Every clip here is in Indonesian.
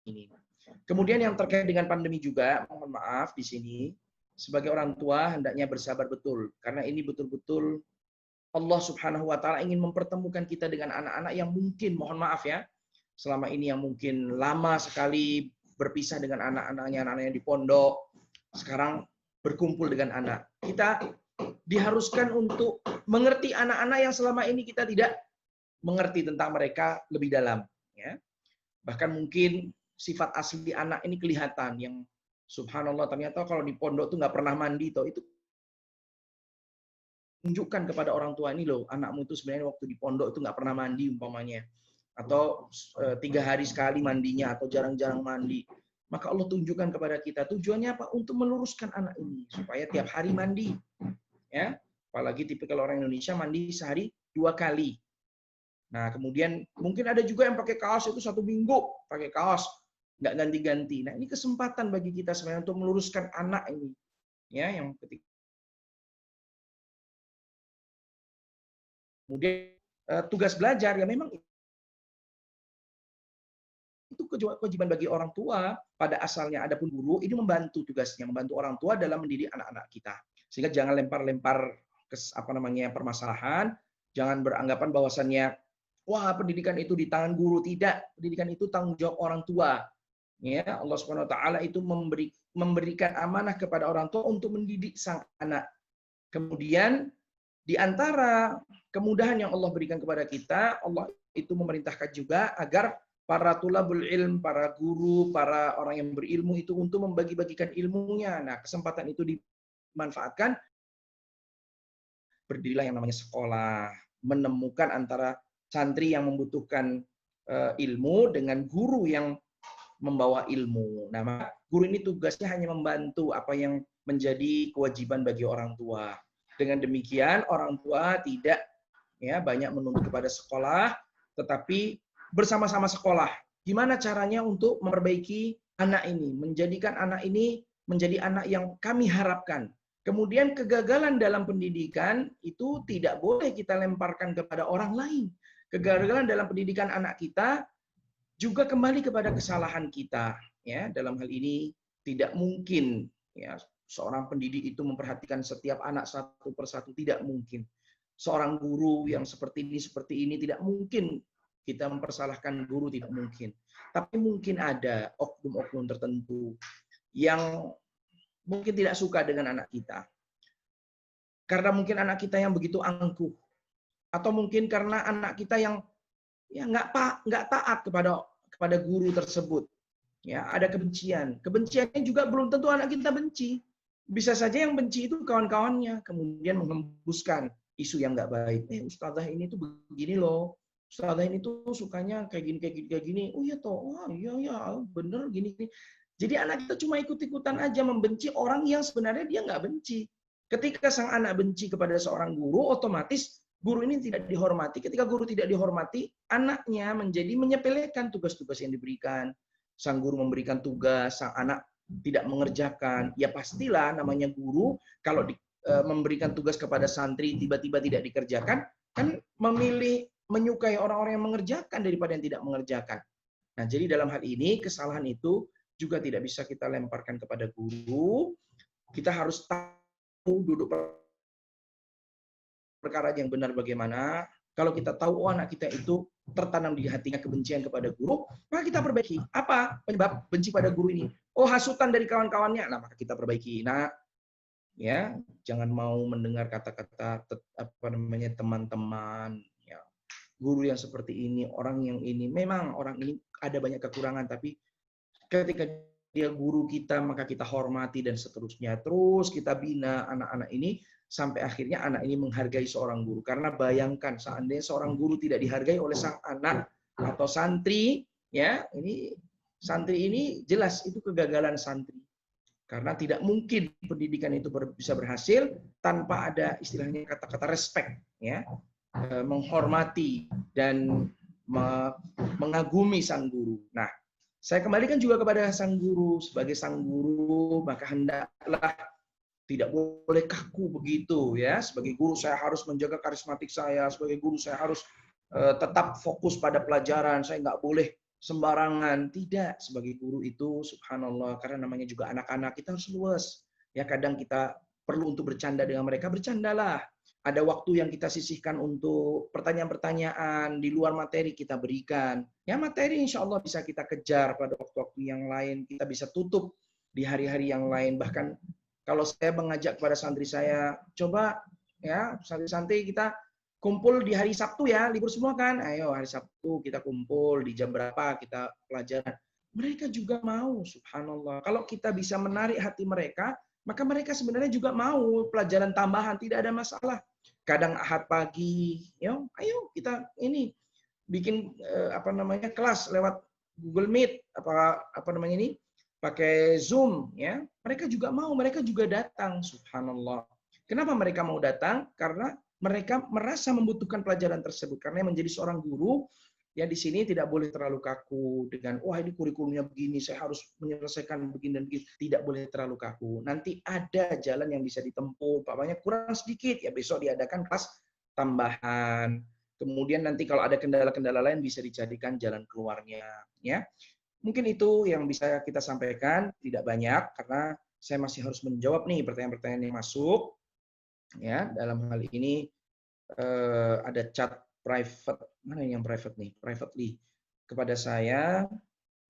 ini. Kemudian yang terkait dengan pandemi juga, mohon maaf di sini, sebagai orang tua hendaknya bersabar betul, karena ini betul-betul Allah Subhanahu wa taala ingin mempertemukan kita dengan anak-anak yang mungkin, mohon maaf ya, selama ini yang mungkin lama sekali berpisah dengan anak-anaknya, anak-anak yang di pondok, sekarang berkumpul dengan anak. Kita diharuskan untuk mengerti anak-anak yang selama ini kita tidak mengerti tentang mereka lebih dalam, ya. Bahkan mungkin sifat asli anak ini kelihatan, yang subhanallah ternyata kalau di pondok tuh nggak pernah mandi, toh itu tunjukkan kepada orang tua, ini loh anakmu itu sebenarnya waktu di pondok itu nggak pernah mandi umpamanya, atau 3 hari sekali mandinya, atau jarang-jarang mandi. Maka Allah tunjukkan kepada kita tujuannya apa? Untuk meluruskan anak ini supaya tiap hari mandi, ya. Apalagi tipikal orang Indonesia mandi sehari 2 kali. Nah, kemudian mungkin ada juga yang pakai kaos itu 1 minggu pakai kaos, nggak ganti-ganti. Nah, ini kesempatan bagi kita sebenarnya untuk meluruskan anak ini, ya, yang ketika kemudian tugas belajar ya memang itu kewajiban bagi orang tua pada asalnya. Adapun guru ini membantu tugasnya, membantu orang tua dalam mendidik anak-anak kita. Sehingga jangan lempar-lempar permasalahan, jangan beranggapan bahwasannya wah, pendidikan itu di tangan guru. Tidak, pendidikan itu tanggung jawab orang tua. Ya, Allah Subhanahu wa taala itu memberikan amanah kepada orang tua untuk mendidik sang anak. Kemudian di antara kemudahan yang Allah berikan kepada kita, Allah itu memerintahkan juga agar para tulabul ilm, para guru, para orang yang berilmu itu untuk membagi-bagikan ilmunya. Nah, kesempatan itu dimanfaatkan, berdirilah yang namanya sekolah, menemukan antara santri yang membutuhkan ilmu dengan guru yang membawa ilmu. Nah, maka guru ini tugasnya hanya membantu apa yang menjadi kewajiban bagi orang tua. Dengan demikian, orang tua tidak ya banyak menuntut kepada sekolah, tetapi bersama-sama sekolah. Gimana caranya untuk memperbaiki anak ini, menjadikan anak ini menjadi anak yang kami harapkan. Kemudian kegagalan dalam pendidikan itu tidak boleh kita lemparkan kepada orang lain. Kegagalan dalam pendidikan anak kita juga kembali kepada kesalahan kita. Ya, dalam hal ini tidak mungkin ya seorang pendidik itu memperhatikan setiap anak satu persatu, tidak mungkin. Seorang guru yang seperti ini tidak mungkin kita mempersalahkan guru, tidak mungkin. Tapi mungkin ada oknum-oknum tertentu yang mungkin tidak suka dengan anak kita. Karena mungkin anak kita yang begitu angkuh. Atau mungkin karena anak kita yang ya nggak taat kepada guru tersebut. Ya, ada kebencian. Kebenciannya juga belum tentu anak kita benci. Bisa saja yang benci itu kawan-kawannya, kemudian menghembuskan isu yang nggak baik. Ustazah ini tuh begini loh. Ustazah ini tuh sukanya kayak gini. Oh iya toh, wah iya bener gini. Jadi anak kita cuma ikut-ikutan aja membenci orang yang sebenarnya dia nggak benci. Ketika sang anak benci kepada seorang guru, otomatis guru ini tidak dihormati. Ketika guru tidak dihormati, anaknya menjadi menyepelekan tugas-tugas yang diberikan. Sang guru memberikan tugas, sang anak tidak mengerjakan. Ya pastilah namanya guru, kalau memberikan tugas kepada santri tiba-tiba tidak dikerjakan, kan memilih menyukai orang-orang yang mengerjakan daripada yang tidak mengerjakan. Nah, jadi dalam hal ini kesalahan itu juga tidak bisa kita lemparkan kepada guru. Kita harus tahu duduk perkara yang benar bagaimana. Kalau kita tahu anak kita itu tertanam di hatinya kebencian kepada guru, maka kita perbaiki. Apa penyebab benci pada guru ini? Oh, hasutan dari kawan-kawannya. Nah, maka kita perbaiki. Nah, ya, jangan mau mendengar kata-kata teman-teman, ya. Guru yang seperti ini, orang yang ini, memang orang ini ada banyak kekurangan, tapi ketika dia guru kita, maka kita hormati dan seterusnya. Terus kita bina anak-anak ini sampai akhirnya anak ini menghargai seorang guru. Karena bayangkan seandainya seorang guru tidak dihargai oleh sang anak atau santri, ya, ini santri ini jelas itu kegagalan santri. Karena tidak mungkin pendidikan itu bisa berhasil tanpa ada istilahnya kata-kata respect, ya, menghormati dan mengagumi sang guru. Nah, saya kembalikan juga kepada sang guru. Sebagai sang guru, maka hendaklah tidak boleh kaku begitu, ya. Sebagai guru saya harus menjaga karismatik saya. Sebagai guru saya harus tetap fokus pada pelajaran. Saya nggak boleh sembarangan. Tidak, sebagai guru itu subhanallah, karena namanya juga anak-anak, kita harus luas. Ya kadang kita perlu untuk bercanda dengan mereka, bercandalah. Ada waktu yang kita sisihkan untuk pertanyaan-pertanyaan di luar materi kita berikan. Ya materi insya Allah bisa kita kejar pada waktu-waktu yang lain, kita bisa tutup di hari-hari yang lain. Bahkan kalau saya mengajak kepada santri saya, coba ya santri-santri kita kumpul di hari Sabtu ya, libur semua kan. Ayo hari Sabtu kita kumpul di jam berapa kita pelajaran. Mereka juga mau, subhanallah. Kalau kita bisa menarik hati mereka, maka mereka sebenarnya juga mau pelajaran tambahan, tidak ada masalah. Kadang Ahad pagi, ayo kita ini bikin kelas lewat Google Meet apa namanya ini pakai Zoom ya. Mereka juga mau, mereka juga datang, subhanallah. Kenapa mereka mau datang? Karena mereka merasa membutuhkan pelajaran tersebut. Karena menjadi seorang guru, ya di sini tidak boleh terlalu kaku dengan, wah ini kurikulumnya begini, saya harus menyelesaikan begini dan begitu. Tidak boleh terlalu kaku. Nanti ada jalan yang bisa ditempuh, Paknya kurang sedikit, ya besok diadakan kelas tambahan. Kemudian nanti kalau ada kendala-kendala lain bisa dijadikan jalan keluarnya. Ya, mungkin itu yang bisa kita sampaikan, tidak banyak karena saya masih harus menjawab nih pertanyaan-pertanyaan yang masuk. Ya, dalam hal ini ada chat private, mana yang private nih? Privately kepada saya,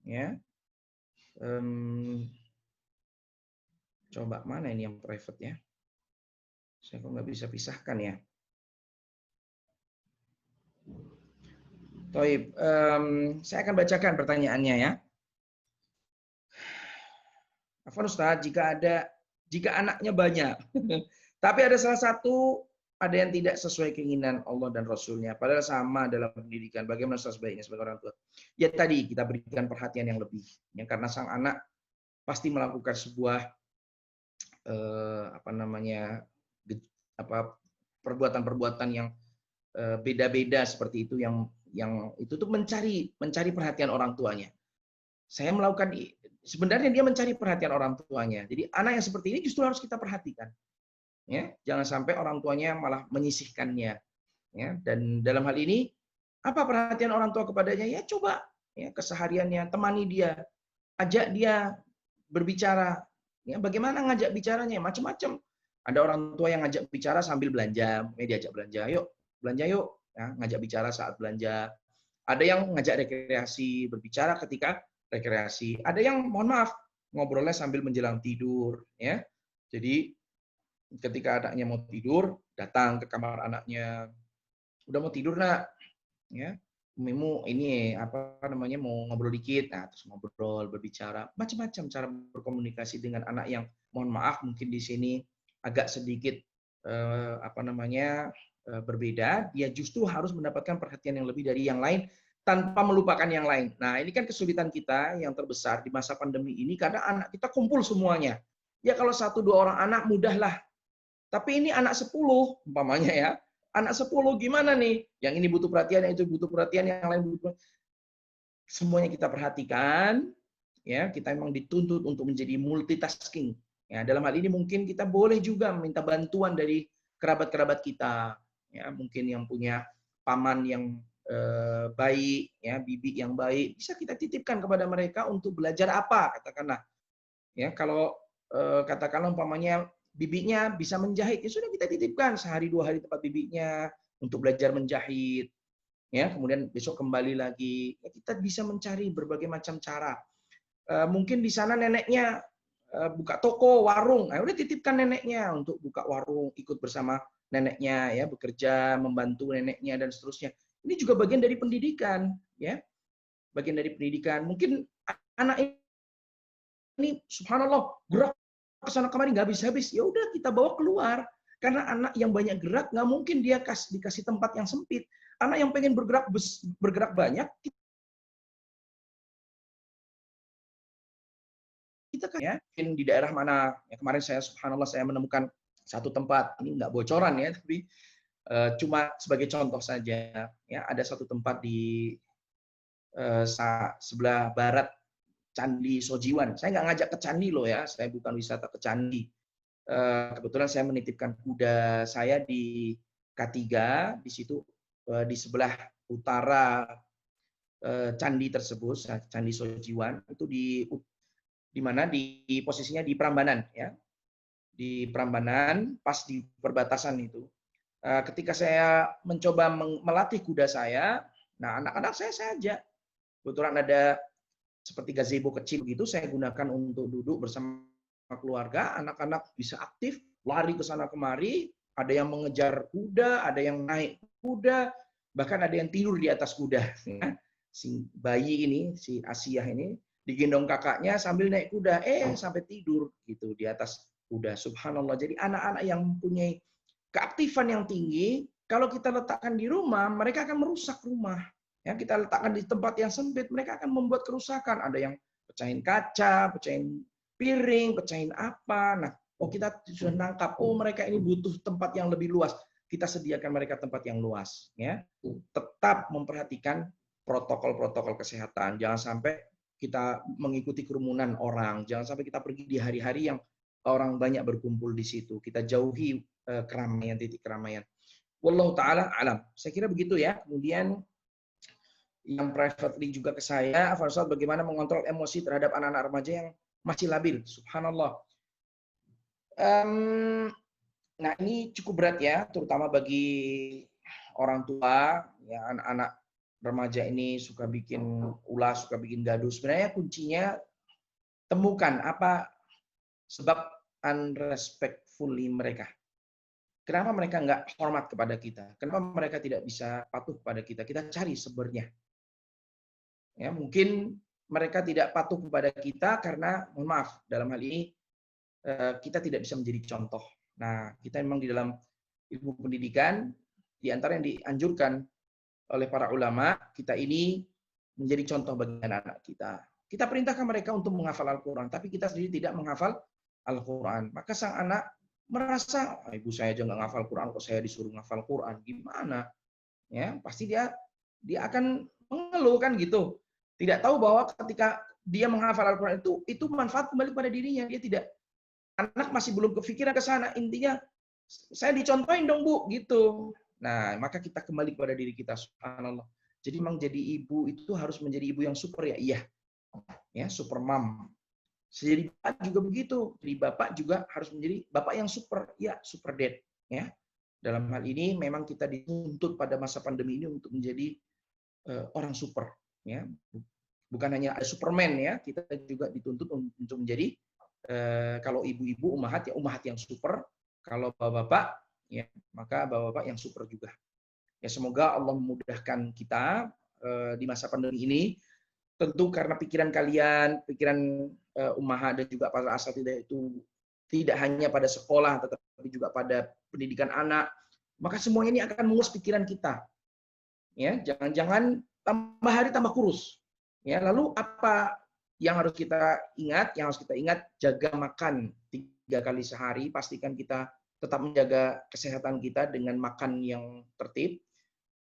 ya. Coba mana ini yang private ya? Saya kok nggak bisa pisahkan ya. Toib, saya akan bacakan pertanyaannya ya. Afwan Ustaz, jika anaknya banyak, tapi ada salah satu ada yang tidak sesuai keinginan Allah dan Rasulnya, padahal sama dalam pendidikan. Bagaimana Ustaz sebaiknya sebagai orang tua? Ya tadi kita berikan perhatian yang lebih, ya karena sang anak pasti melakukan sebuah perbuatan-perbuatan yang beda-beda seperti itu yang itu tuh mencari perhatian orang tuanya. Saya melakukan sebenarnya dia mencari perhatian orang tuanya. Jadi anak yang seperti ini justru harus kita perhatikan. Ya, jangan sampai orang tuanya malah menyisihkannya. Ya, dan dalam hal ini apa perhatian orang tua kepadanya? Ya coba ya kesehariannya, temani dia, ajak dia berbicara. Ya, bagaimana ngajak bicaranya? Macam-macam. Ada orang tua yang ngajak bicara sambil belanja, diajak belanja, yuk belanja yuk, ya, ngajak bicara saat belanja. Ada yang ngajak rekreasi, berbicara ketika rekreasi. Ada yang mohon maaf ngobrolnya sambil menjelang tidur, ya. Jadi ketika anaknya mau tidur, datang ke kamar anaknya, udah mau tidur nak, ya. Mimu ini mau ngobrol dikit, nah terus ngobrol, berbicara, macam-macam cara berkomunikasi dengan anak yang mohon maaf mungkin di sini agak sedikit berbeda, dia justru harus mendapatkan perhatian yang lebih dari yang lain tanpa melupakan yang lain. Nah, ini kan kesulitan kita yang terbesar di masa pandemi ini karena anak kita kumpul semuanya. Ya kalau 1-2 orang anak mudahlah. Tapi ini anak 10 umpamanya ya. Anak 10 gimana nih? Yang ini butuh perhatian, yang itu butuh perhatian, yang lain butuh perhatian. Semuanya kita perhatikan, ya, kita memang dituntut untuk menjadi multitasking. Ya, dalam hal ini mungkin kita boleh juga meminta bantuan dari kerabat-kerabat kita, ya, mungkin yang punya paman yang baik, ya, bibi yang baik, bisa kita titipkan kepada mereka untuk belajar apa, katakanlah. Ya, kalau katakanlah umpamanya bibinya bisa menjahit, ya sudah kita titipkan sehari 2 hari tempat bibinya untuk belajar menjahit. Ya, kemudian besok kembali lagi. Ya, kita bisa mencari berbagai macam cara. Mungkin di sana neneknya buka toko, warung. Nah, udah titipkan neneknya untuk buka warung, ikut bersama neneknya ya, bekerja, membantu neneknya dan seterusnya. Ini juga bagian dari pendidikan, ya. Bagian dari pendidikan. Mungkin anak ini subhanallah gerak ke sana kemari nggak habis-habis. Ya udah kita bawa keluar. Karena anak yang banyak gerak nggak mungkin dia dikasih tempat yang sempit. Anak yang pengen bergerak banyak, kita kan ya mungkin di daerah mana ya, kemarin saya subhanallah saya menemukan satu tempat, ini nggak bocoran ya, tapi cuma sebagai contoh saja ya, ada satu tempat di sebelah barat Candi Sojiwan. Saya nggak ngajak ke candi loh ya, saya bukan wisata ke candi. Kebetulan saya menitipkan kuda saya di K3 di situ, di sebelah utara candi tersebut, Candi Sojiwan itu di mana di posisinya di Prambanan ya. Di Prambanan pas di perbatasan itu. Ketika saya mencoba melatih kuda saya, nah anak-anak saya ajak. Kebetulan ada seperti gazebo kecil gitu, saya gunakan untuk duduk bersama keluarga, anak-anak bisa aktif, lari ke sana kemari, ada yang mengejar kuda, ada yang naik kuda, bahkan ada yang tidur di atas kuda. Si bayi ini, si Asia ini, digendong kakaknya sambil naik kuda, sampai tidur gitu di atas kuda. Subhanallah. Jadi anak-anak yang mempunyai keaktifan yang tinggi, kalau kita letakkan di rumah, mereka akan merusak rumah. Ya, kita letakkan di tempat yang sempit, mereka akan membuat kerusakan. Ada yang pecahin kaca, pecahin piring, pecahin apa. Nah, kita sudah nangkap, mereka ini butuh tempat yang lebih luas. Kita sediakan mereka tempat yang luas. Ya, tetap memperhatikan protokol-protokol kesehatan. Jangan sampai kita mengikuti kerumunan orang. Jangan sampai kita pergi di hari-hari yang orang banyak berkumpul di situ. Kita jauhi keramaian, titik keramaian. Wallahu taala alam. Saya kira begitu ya. Kemudian yang privately juga ke saya, Ustaz, bagaimana mengontrol emosi terhadap anak-anak remaja yang masih labil. Subhanallah. Nah ini cukup berat ya, terutama bagi orang tua, ya anak-anak remaja ini suka bikin ulah, suka bikin gaduh. Sebenarnya kuncinya temukan apa sebab unrespectfully mereka. Kenapa mereka nggak hormat kepada kita? Kenapa mereka tidak bisa patuh kepada kita? Kita cari sumbernya. Ya, mungkin mereka tidak patuh kepada kita karena, mohon maaf, dalam hal ini kita tidak bisa menjadi contoh. Nah, kita memang di dalam ilmu pendidikan, di antara yang dianjurkan oleh para ulama, kita ini menjadi contoh bagi anak-anak kita. Kita perintahkan mereka untuk menghafal Al-Quran, tapi kita sendiri tidak menghafal Al-Quran. Maka sang anak merasa, ibu saya aja nggak menghafal Quran, kok saya disuruh menghafal Quran, gimana? Ya, pasti dia akan mengeluh kan gitu. Tidak tahu bahwa ketika dia menghafal Al-Quran itu manfaat kembali pada dirinya. Dia tidak, anak masih belum kepikiran ke sana. Intinya, saya dicontohin dong Bu, gitu. Nah, maka kita kembali kepada diri kita, subhanallah. Jadi memang jadi ibu itu harus menjadi ibu yang super ya, iya. Ya, super mom. Jadi bapak juga begitu. Jadi bapak juga harus menjadi bapak yang super, ya, super dad. Ya. Dalam hal ini memang kita dituntut pada masa pandemi ini untuk menjadi orang super. Ya. Bukan hanya ada Superman ya, kita juga dituntut untuk menjadi kalau ibu-ibu ummahat ya ummahat yang super, kalau bapak-bapak ya maka bapak-bapak yang super juga. Ya semoga Allah memudahkan kita di masa pandemi ini. Tentu karena pikiran kalian, pikiran ummahat dan juga para asatidzah itu tidak hanya pada sekolah tetapi juga pada pendidikan anak, maka semuanya ini akan mengurus pikiran kita. Ya, jangan-jangan tambah hari tambah kurus. Ya, lalu apa yang harus kita ingat? Yang harus kita ingat, jaga makan 3 kali sehari. Pastikan kita tetap menjaga kesehatan kita dengan makan yang tertib.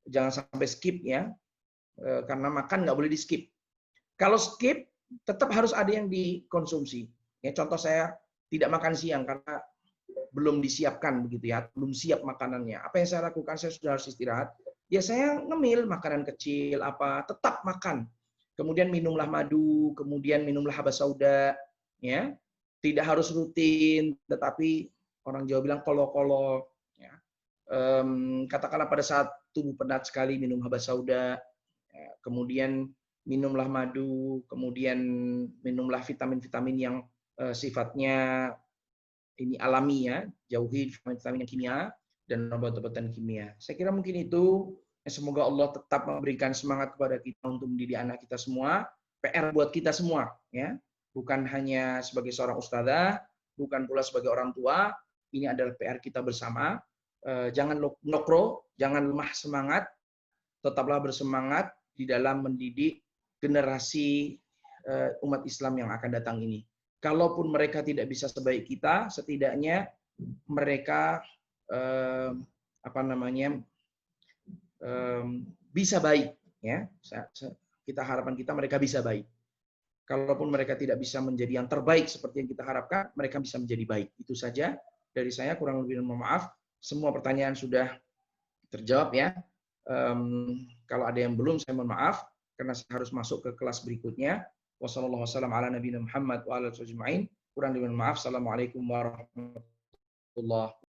Jangan sampai skip ya, karena makan nggak boleh di skip. Kalau skip, tetap harus ada yang dikonsumsi. Ya, contoh saya tidak makan siang karena belum disiapkan begitu ya, belum siap makanannya. Apa yang saya lakukan? Saya sudah harus istirahat. Ya saya ngemil makanan kecil apa, tetap makan. Kemudian minumlah madu, kemudian minumlah habas sauda, ya. Tidak harus rutin, tetapi orang Jawa bilang kolo-kolo. Ya. Katakanlah pada saat tubuh penat sekali minum habas sauda, ya. Kemudian minumlah madu, kemudian minumlah vitamin-vitamin yang sifatnya ini alami ya, jauhi vitamin-vitamin yang kimia dan obat-obatan kimia. Saya kira mungkin itu. Semoga Allah tetap memberikan semangat kepada kita untuk mendidik anak kita semua. PR buat kita semua, ya. Bukan hanya sebagai seorang ustadzah, bukan pula sebagai orang tua. Ini adalah PR kita bersama. Jangan nokro, jangan lemah semangat. Tetaplah bersemangat di dalam mendidik generasi umat Islam yang akan datang ini. Kalaupun mereka tidak bisa sebaik kita, setidaknya mereka bisa baik, ya. Kita harapan kita mereka bisa baik. Kalaupun mereka tidak bisa menjadi yang terbaik seperti yang kita harapkan, mereka bisa menjadi baik. Itu saja dari saya, kurang lebih mohon maaf. Semua pertanyaan sudah terjawab ya. Kalau ada yang belum, saya mohon maaf. karena saya harus masuk ke kelas berikutnya. Wassalamualaikum warahmatullahi wabarakatuh. Kurang lebih maaf. Assalamualaikum warahmatullahi